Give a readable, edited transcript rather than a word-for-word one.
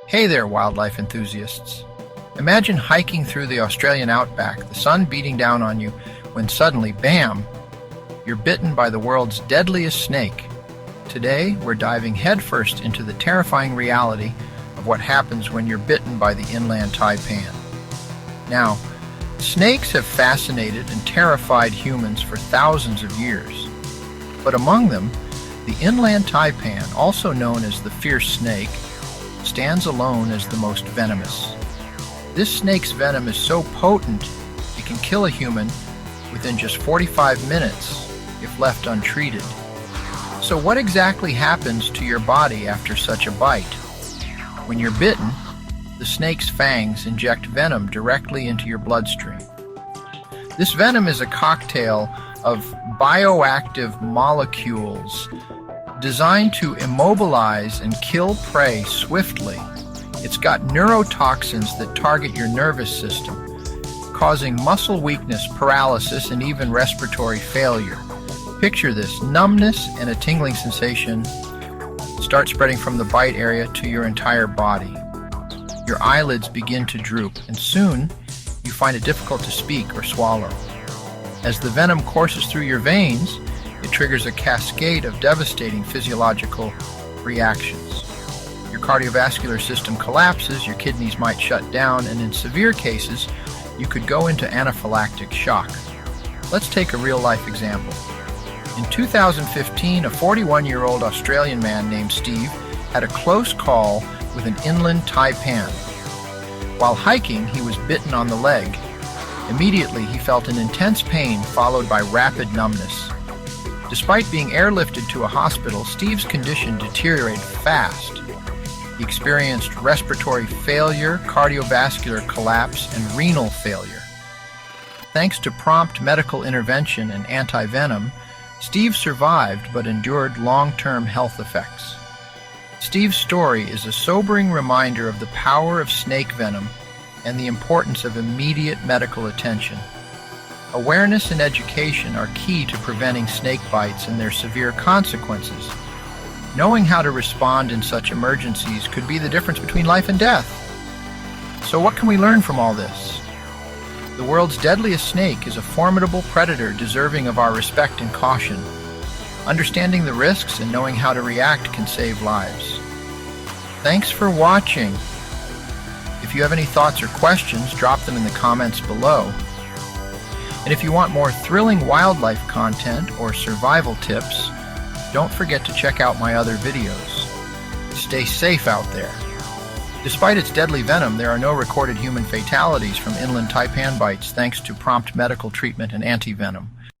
Hey there, wildlife enthusiasts. Imagine hiking through the Australian outback, the sun beating down on you, when suddenly, bam, you're bitten by the world's deadliest snake. Today, we're diving headfirst into the terrifying reality of what happens when you're bitten by the inland taipan. Now, snakes have fascinated and terrified humans for thousands of years. But among them, the inland taipan, also known as the fierce snake, stands alone as the most venomous. This snake's venom is so potent it can kill a human within just 45 minutes if left untreated. So what exactly happens to your body after such a bite? When you're bitten, the snake's fangs inject venom directly into your bloodstream. This venom is a cocktail of bioactive molecules designed to immobilize and kill prey swiftly. It's got neurotoxins that target your nervous system, causing muscle weakness, paralysis, and even respiratory failure. Picture this: numbness and a tingling sensation start spreading from the bite area to your entire body. Your eyelids begin to droop, and soon you find it difficult to speak or swallow. As the venom courses through your veins, it triggers a cascade of devastating physiological reactions. Your cardiovascular system collapses, your kidneys might shut down, and in severe cases, you could go into anaphylactic shock. Let's take a real-life example. In 2015, a 41-year-old Australian man named Steve had a close call with an inland taipan. While hiking, he was bitten on the leg. Immediately, he felt an intense pain followed by rapid numbness. Despite being airlifted to a hospital, Steve's condition deteriorated fast. He experienced respiratory failure, cardiovascular collapse, and renal failure. Thanks to prompt medical intervention and anti-venom, Steve survived but endured long-term health effects. Steve's story is a sobering reminder of the power of snake venom and the importance of immediate medical attention. Awareness and education are key to preventing snake bites and their severe consequences. Knowing how to respond in such emergencies could be the difference between life and death. So what can we learn from all this? The world's deadliest snake is a formidable predator deserving of our respect and caution. Understanding the risks and knowing how to react can save lives. Thanks for watching. If you have any thoughts or questions, drop them in the comments below. And if you want more thrilling wildlife content or survival tips, don't forget to check out my other videos. Stay safe out there. Despite its deadly venom, there are no recorded human fatalities from inland taipan bites thanks to prompt medical treatment and anti-venom.